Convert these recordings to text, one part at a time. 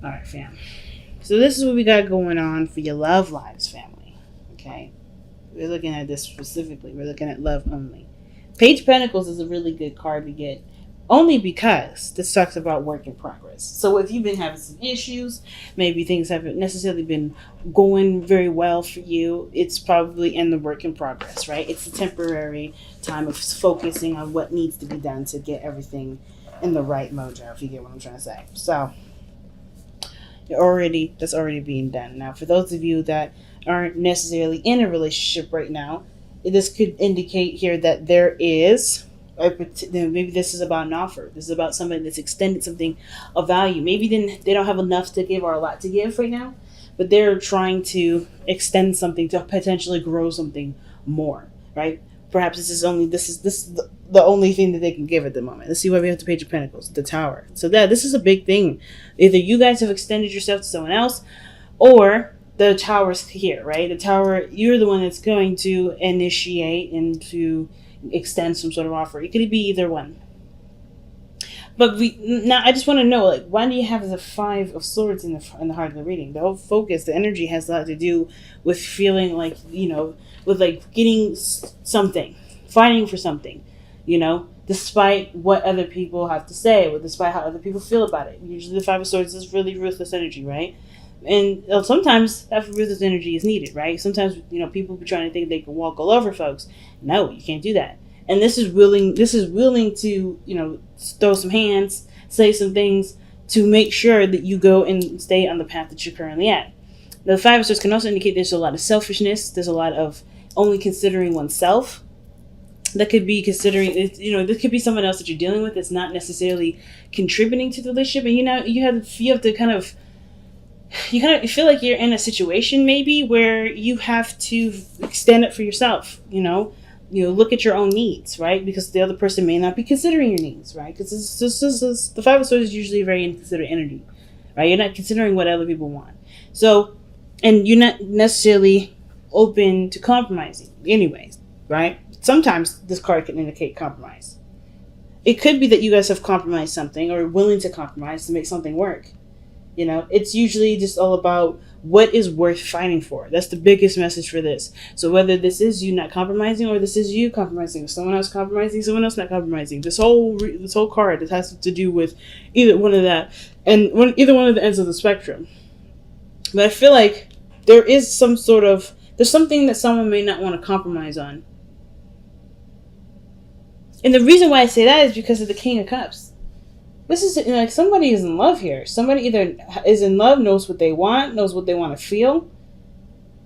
All right, fam. So this is what we got going on for your love lives, family. Okay, we're looking at this specifically. We're looking at love only. Page of Pentacles is a really good card to get, only because this talks about work in progress. So if you've been having some issues, maybe things haven't necessarily been going very well for you, it's probably in the work in progress, right? It's a temporary time of focusing on what needs to be done to get everything in the right mojo, if you get what I'm trying to say. So that's already being done. Now, for those of you that aren't necessarily in a relationship right now, this could indicate here that there is maybe this is about an offer. This is about somebody that's extended something of value. Maybe then they don't have enough to give or a lot to give right now, but they're trying to extend something to potentially grow something more, right? Perhaps this is the only thing that they can give at the moment. Let's see why we have the Page of Pentacles, the Tower. So this is a big thing. Either you guys have extended yourself to someone else, or the Tower's here, right? The Tower, you're the one that's going to initiate and to extend some sort of offer. It could be either one. But now I just want to know, like, why do you have the Five of Swords in the heart of the reading? The whole focus, the energy has a lot to do with feeling like, with like getting something, fighting for something, despite what other people have to say, or despite how other people feel about it. Usually the Five of Swords is really ruthless energy, right? And sometimes that ruthless energy is needed, right? Sometimes, people be trying to think they can walk all over folks. No, you can't do that. And this is willing to, throw some hands, say some things to make sure that you go and stay on the path that you're currently at. The Five of Swords can also indicate there's a lot of selfishness. There's a lot of only considering oneself. That could be considering, this could be someone else that you're dealing with that's not necessarily contributing to the relationship. And, you have to kind of, you feel like you're in a situation maybe where you have to stand up for yourself, look at your own needs, right? Because the other person may not be considering your needs, right? Because the Five of Swords is usually a very inconsiderate energy, right? You're not considering what other people want. So, and you're not necessarily open to compromising anyways, right? Sometimes this card can indicate compromise. It could be that you guys have compromised something or willing to compromise to make something work. It's usually just all about what is worth fighting for. That's the biggest message for this. So whether this is you not compromising or this is you compromising, someone else compromising, someone else not compromising, this whole card, it has to do with either one of that and either one of the ends of the spectrum. But I feel like there's something that someone may not want to compromise on. And the reason why I say that is because of the King of Cups. This is like somebody is in love here. Somebody either is in love, knows what they want to feel.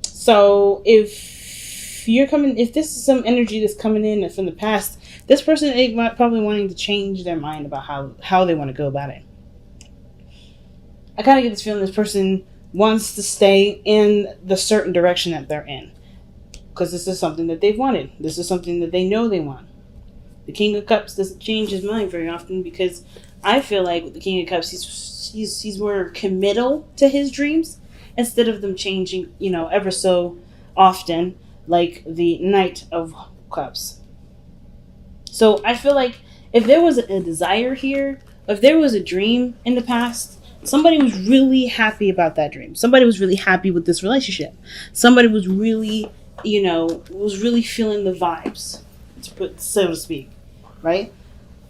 So if this is some energy that's coming in from the past, this person is probably wanting to change their mind about how they want to go about it. I kind of get this feeling this person wants to stay in the certain direction that they're in. Because this is something that they've wanted. This is something that they know they want. The King of Cups doesn't change his mind very often because I feel like with the King of Cups, he's more committal to his dreams instead of them changing, ever so often, like the Knight of Cups. So I feel like if there was a desire here, if there was a dream in the past, somebody was really happy about that dream. Somebody was really happy with this relationship. Somebody was really, feeling the vibes, so to speak, right?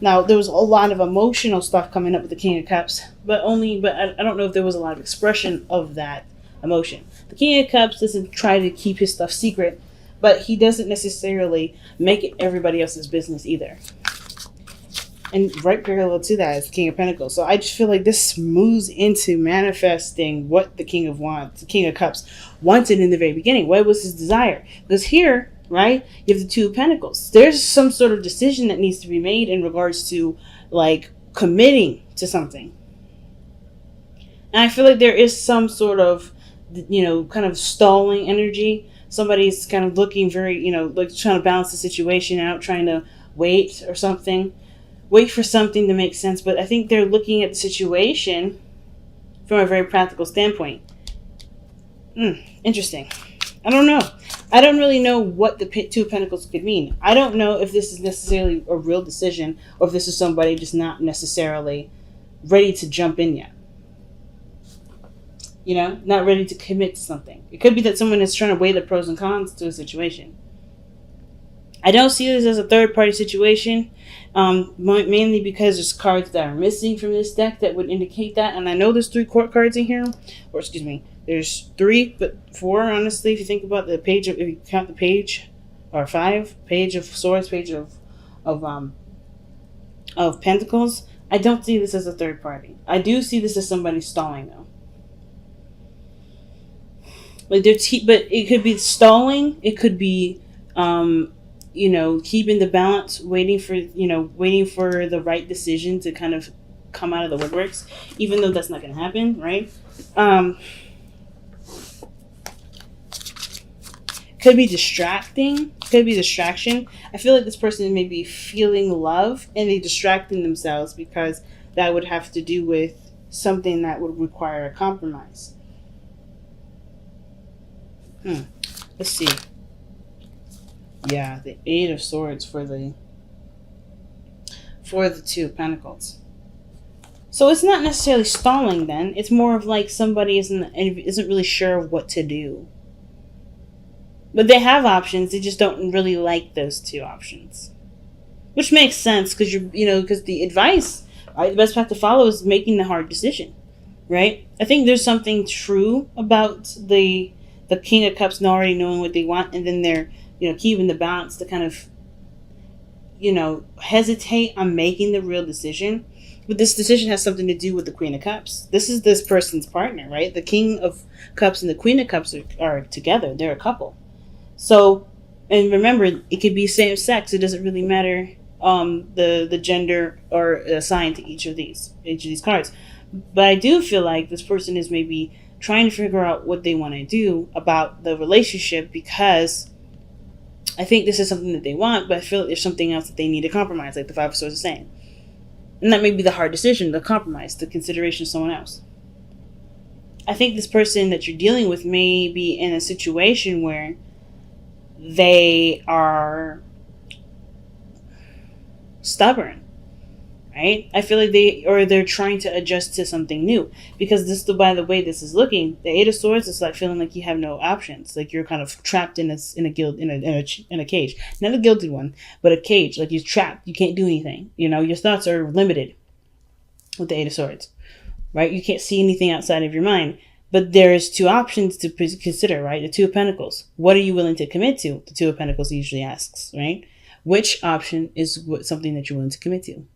Now, there was a lot of emotional stuff coming up with the King of Cups, but I don't know if there was a lot of expression of that emotion. The King of Cups doesn't try to keep his stuff secret, but he doesn't necessarily make it everybody else's business either. And right parallel to that is the King of Pentacles. So I just feel like this moves into manifesting what the King of Cups wanted in the very beginning. What was his desire? Because here, right, you have the Two of Pentacles. There's some sort of decision that needs to be made in regards to like committing to something. And I feel like there is some sort of, kind of stalling energy. Somebody's kind of looking very, like trying to balance the situation out, trying to wait or something. Wait for something to make sense. But I think they're looking at the situation from a very practical standpoint. Interesting. I don't know. I don't really know what the Two of Pentacles could mean. I don't know if this is necessarily a real decision or if this is somebody just not necessarily ready to jump in yet. not ready to commit to something. It could be that someone is trying to weigh the pros and cons to a situation. I don't see this as a third party situation, mainly because there's cards that are missing from this deck that would indicate that. And I know there's 3 court cards in here, or excuse me, there's 3, but 4, honestly, if you think about the page, if you count the page, or 5, page of swords, page of, of pentacles. I don't see this as a third party. I do see this as somebody stalling, though. Like but it could be stalling. It could be, keeping the balance, waiting for the right decision to kind of come out of the woodworks, even though that's not going to happen, right? Could be distracting. Could be distraction. I feel like this person may be feeling love and they distracting themselves because that would have to do with something that would require a compromise. Let's see. Yeah, the 8 of Swords for the 2 of Pentacles. So it's not necessarily stalling then. It's more of like somebody isn't really sure what to do. But they have options. They just don't really like those 2 options. Which makes sense because because the advice, right, the best path to follow is making the hard decision, right? I think there's something true about the King of Cups already knowing what they want, and then they're keeping the balance to kind of hesitate on making the real decision. But this decision has something to do with the Queen of Cups. This is this person's partner, right? The King of Cups and the Queen of Cups are together. They're a couple. So, and remember, it could be same sex. It doesn't really matter the gender or assigned to each of these cards. But I do feel like this person is maybe trying to figure out what they want to do about the relationship, because I think this is something that they want, but I feel like there's something else that they need to compromise, like the 5 of Swords is saying. And that may be the hard decision, the compromise, the consideration of someone else. I think this person that you're dealing with may be in a situation where they are stubborn, right? I feel like they're trying to adjust to something new, because by the way this is looking, the 8 of Swords is like feeling like you have no options, like you're kind of trapped in a cage, not a gilded one, but a cage, like you're trapped, you can't do anything, your thoughts are limited with the 8 of Swords, right? You can't see anything outside of your mind. But there's 2 options to consider, right? The 2 of Pentacles. What are you willing to commit to? The 2 of Pentacles usually asks, right? Which option is something that you're willing to commit to?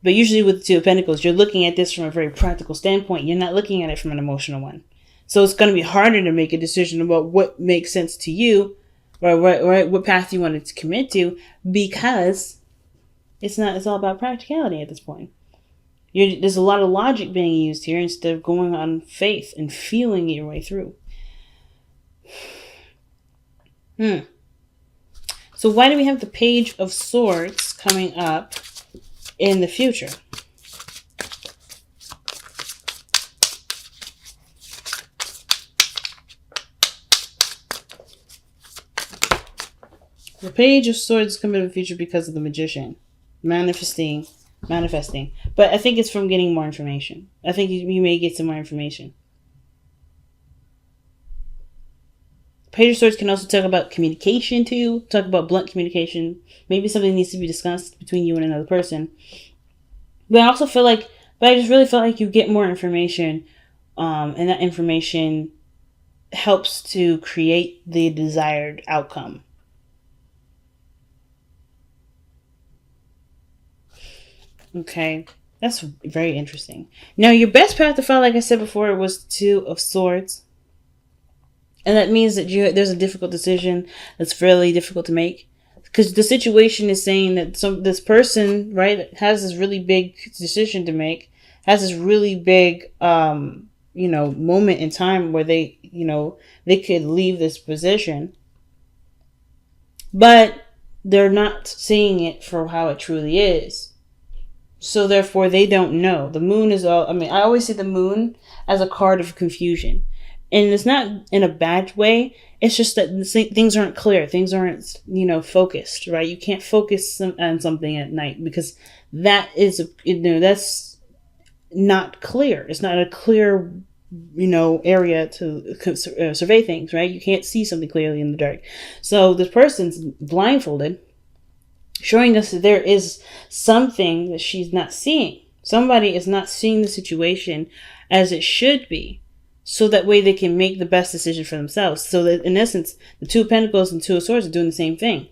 But usually with the 2 of Pentacles, you're looking at this from a very practical standpoint. You're not looking at it from an emotional one. So it's going to be harder to make a decision about what makes sense to you, or what path you wanted to commit to, because it's all about practicality at this point. There's a lot of logic being used here instead of going on faith and feeling your way through. So why do we have the Page of Swords coming up in the future? The Page of Swords coming in the future because of the Magician. Manifesting. But I think it's from getting more information. I think you may get some more information. Page of Swords can also talk about communication too. Talk about blunt communication. Maybe something needs to be discussed between you and another person. But I just really feel like you get more information, and that information helps to create the desired outcome. Okay, that's very interesting. Now, your best path to follow, like I said before, was 2 of Swords. And that means that there's a difficult decision that's fairly difficult to make. Because the situation is saying that this person, right, has this really big decision to make, has this really big, moment in time where they could leave this position. But they're not seeing it for how it truly is. So therefore, they don't know. The moon is I always see the moon as a card of confusion. And it's not in a bad way. It's just that things aren't clear. Things aren't, focused, right? You can't focus on something at night because that is, that's not clear. It's not a clear area to survey things, right? You can't see something clearly in the dark. So this person's blindfolded, showing us that there is something that she's not seeing. Somebody is not seeing the situation as it should be, so that way they can make the best decision for themselves. So that in essence, the Two of Pentacles and Two of Swords are doing the same thing.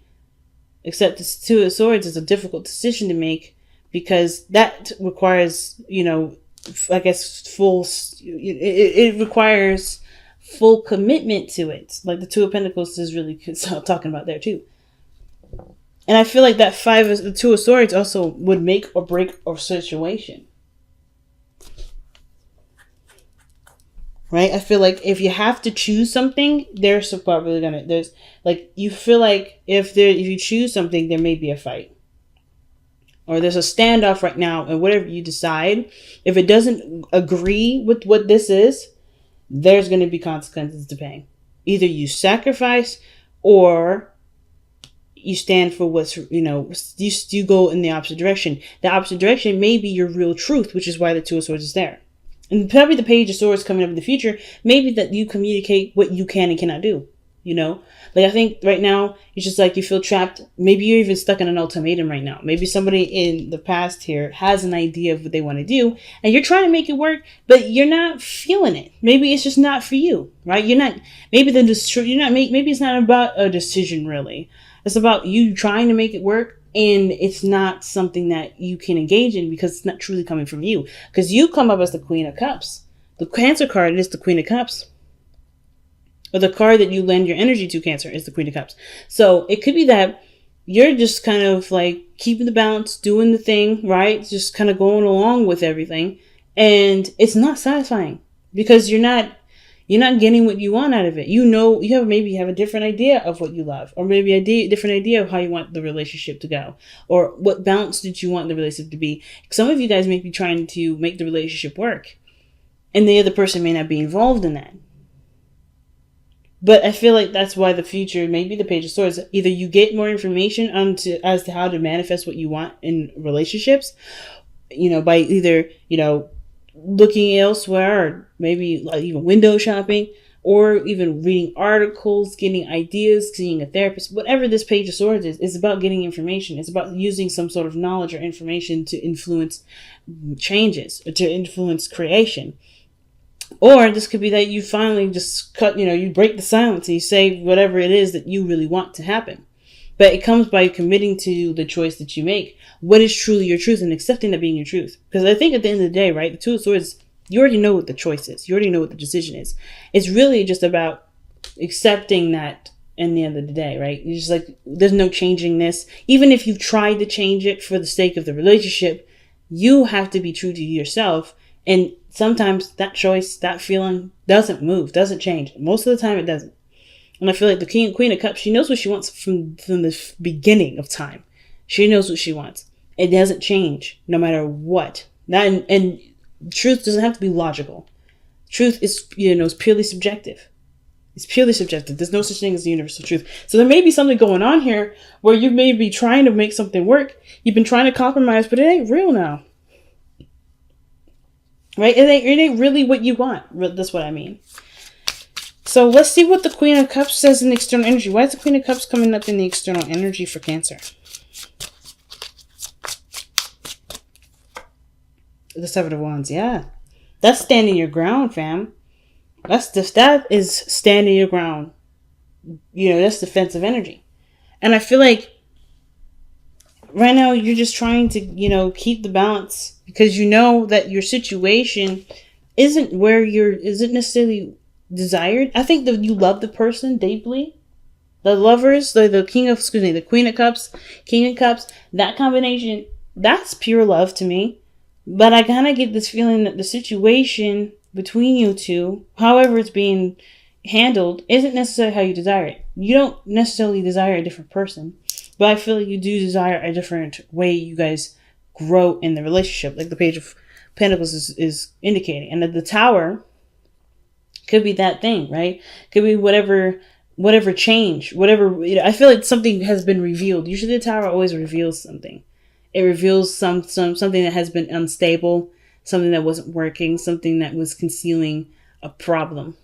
Except the Two of Swords is a difficult decision to make, because that requires, I guess, it requires full commitment to it. Like the Two of Pentacles is really talking about there too. And I feel like that the Two of Swords also would make or break a situation. Right? I feel like if you have to choose something, there's probably you feel like if you choose something, there may be a fight. Or there's a standoff right now, and whatever you decide, if it doesn't agree with what this is, there's going to be consequences to pay. Either you sacrifice, or you stand for what's, you go in the opposite direction. The opposite direction may be your real truth, which is why the Two of Swords is there. And probably the Page of Swords coming up in the future, maybe that you communicate what you can and cannot do. I think right now it's just like you feel trapped. Maybe you're even stuck in an ultimatum right now. Maybe somebody in the past here has an idea of what they want to do, and you're trying to make it work, but you're not feeling it. Maybe it's just not for you, right? Maybe it's not about a decision really. It's about you trying to make it work, and it's not something that you can engage in because it's not truly coming from you. Because you come up as the Queen of Cups. The Cancer card is the Queen of Cups. Or the card that you lend your energy to, Cancer, is the Queen of Cups. So it could be that you're just kind of like keeping the balance, doing the thing, right? Just kind of going along with everything. And it's not satisfying because you're not getting what you want out of it. Maybe have a different idea of what you love, or maybe a different idea of how you want the relationship to go, or what balance did you want the relationship to be. Some of you guys may be trying to make the relationship work, and the other person may not be involved in that. But I feel like that's why the future, maybe the Page of Swords, either you get more information as to how to manifest what you want in relationships, by either, looking elsewhere, or maybe like even window shopping, or even reading articles, getting ideas, seeing a therapist. Whatever this Page of Swords is about getting information. It's about using some sort of knowledge or information to influence changes, or to influence creation. Or this could be that you finally just you break the silence and you say whatever it is that you really want to happen. But it comes by committing to the choice that you make. What is truly your truth, and accepting that being your truth. Because I think at the end of the day, right, the Two of Swords, you already know what the choice is. You already know what the decision is. It's really just about accepting that in the end of the day, right? You're just like, there's no changing this. Even if you've tried to change it for the sake of the relationship, you have to be true to yourself. And sometimes that choice, that feeling doesn't move, doesn't change. Most of the time it doesn't. And I feel like the Queen of Cups, she knows what she wants from the beginning of time. She knows what she wants. It doesn't change no matter what. And truth doesn't have to be logical. Truth is, is purely subjective. It's purely subjective. There's no such thing as the universal truth. So there may be something going on here where you may be trying to make something work. You've been trying to compromise, but it ain't real now. Right? It ain't really what you want. That's what I mean. So let's see what the Queen of Cups says in the external energy. Why is the Queen of Cups coming up in the external energy for Cancer? The Seven of Wands, yeah. That's standing your ground, fam. That is standing your ground. That's defensive energy. And I feel like right now you're just trying to, keep the balance, because you know that your situation isn't necessarily desired. I think that you love the person deeply. The lovers, the Queen of Cups, King of Cups, that combination, that's pure love to me. But I kind of get this feeling that the situation between you two, however it's being handled, isn't necessarily how you desire it. You don't necessarily desire a different person, but I feel like you do desire a different way you guys grow in the relationship, like the Page of Pentacles is indicating. And that the Tower could be that thing, right? Could be whatever change, I feel like something has been revealed. Usually the Tower always reveals something. It reveals something that has been unstable, something that wasn't working, something that was concealing a problem.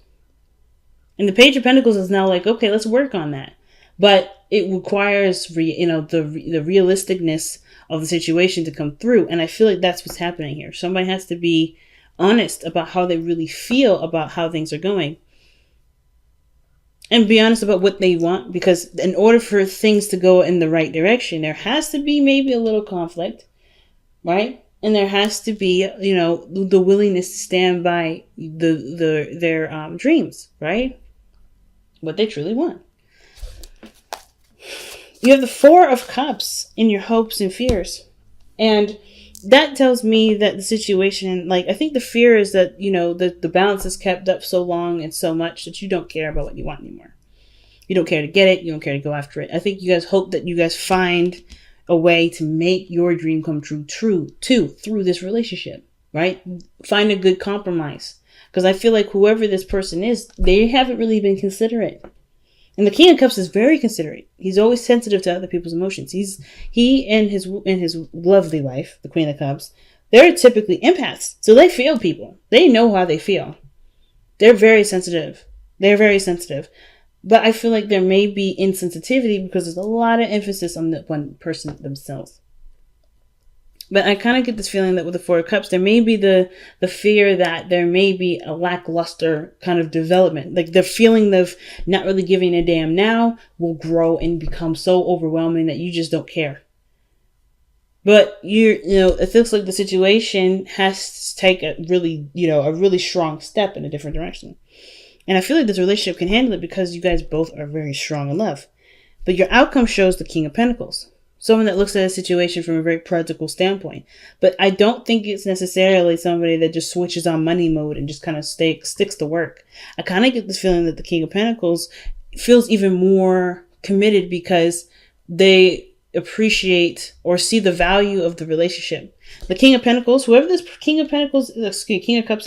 And the Page of Pentacles is now like, okay, let's work on that. But it requires, the realisticness of the situation to come through. And I feel like that's what's happening here. Somebody has to be honest about how they really feel about how things are going. And be honest about what they want. Because in order for things to go in the right direction, there has to be maybe a little conflict, right? And there has to be, the willingness to stand by their dreams, right? What they truly want. You have the Four of Cups in your hopes and fears. And that tells me that the situation, I think the fear is that, the balance is kept up so long and so much that you don't care about what you want anymore. You don't care to get it. You don't care to go after it. I think you guys hope that you guys find a way to make your dream come true through this relationship, right? Find a good compromise. Because I feel like whoever this person is, they haven't really been considerate. And the King of Cups is very considerate. He's always sensitive to other people's emotions. He and his lovely wife, the Queen of Cups, they're typically empaths. So they feel people. They know how they feel. They're very sensitive. But I feel like there may be insensitivity because there's a lot of emphasis on the one person themselves. But I kind of get this feeling that with the Four of Cups, there may be the fear that there may be a lackluster kind of development. Like the feeling of not really giving a damn now will grow and become so overwhelming that you just don't care. But it feels like the situation has to take a really strong step in a different direction. And I feel like this relationship can handle it because you guys both are very strong in love. But your outcome shows the King of Pentacles. Someone that looks at a situation from a very practical standpoint. But I don't think it's necessarily somebody that just switches on money mode and just kind of sticks to work. I kind of get this feeling that the King of Pentacles feels even more committed because they appreciate or see the value of the relationship. The King of Pentacles, whoever this King of Cups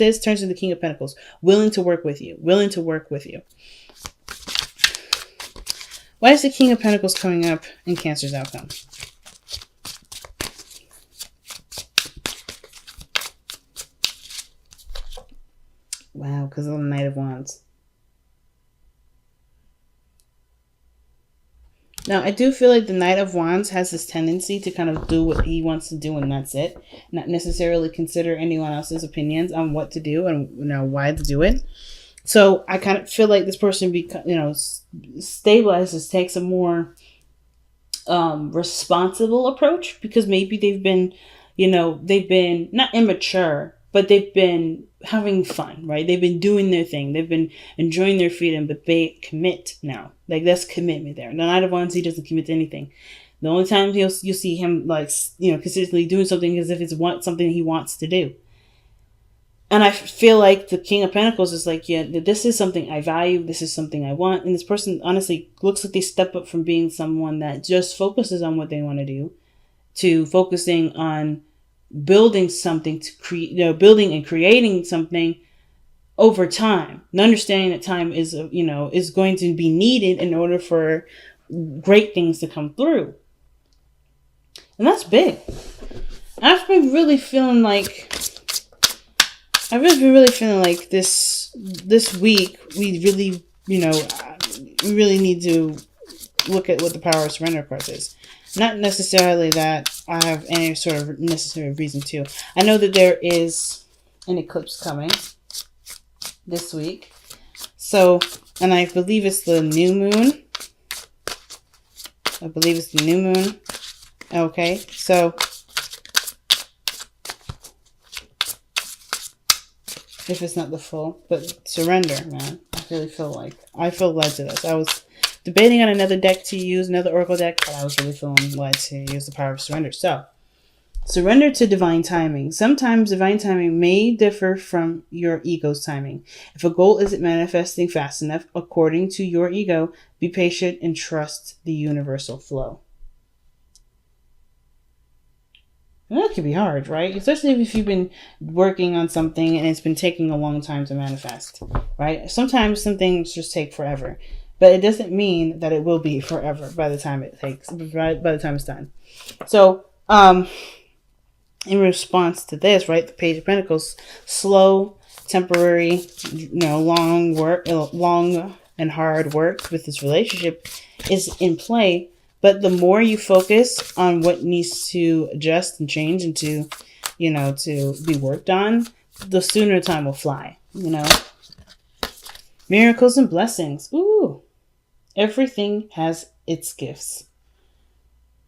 is, turns into the King of Pentacles. Willing to work with you. Why is the King of Pentacles coming up in Cancer's outcome? Wow, because of the Knight of Wands. Now, I do feel like the Knight of Wands has this tendency to kind of do what he wants to do and that's it. Not necessarily consider anyone else's opinions on what to do and why to do it. So I kind of feel like this person, stabilizes, takes a more responsible approach because maybe they've been not immature, but they've been having fun, right? They've been doing their thing. They've been enjoying their freedom, but they commit now. Like that's commitment there. The Knight of Wands, he doesn't commit to anything. The only time you'll see him consistently doing something is if it's something he wants to do. And I feel like the King of Pentacles is like, yeah, this is something I value. This is something I want. And this person honestly looks like they step up from being someone that just focuses on what they want to do to focusing on building something to create, building and creating something over time. And understanding that time is going to be needed in order for great things to come through. And that's big. I've been really feeling like this week we really, we really need to look at what the Power of Surrender card is. Not necessarily that I have any sort of necessary reason to. I know that there is an eclipse coming this week. So, and I believe it's the new moon. Okay, so if it's not the full, but surrender, man. I feel led to this. I was debating on another deck to use, another oracle deck, but I was really feeling led to use the Power of Surrender. So, surrender to divine timing. Sometimes divine timing may differ from your ego's timing. If a goal isn't manifesting fast enough according to your ego, be patient and trust the universal flow. And that can be hard, right? Especially if you've been working on something and it's been taking a long time to manifest, right? Sometimes some things just take forever, but it doesn't mean that it will be forever by the time it's done. So, in response to this, right, the Page of Pentacles, slow temporary, long and hard work with this relationship is in play. But the more you focus on what needs to adjust and change and to be worked on, the sooner time will fly. Miracles and blessings. Ooh, everything has its gifts.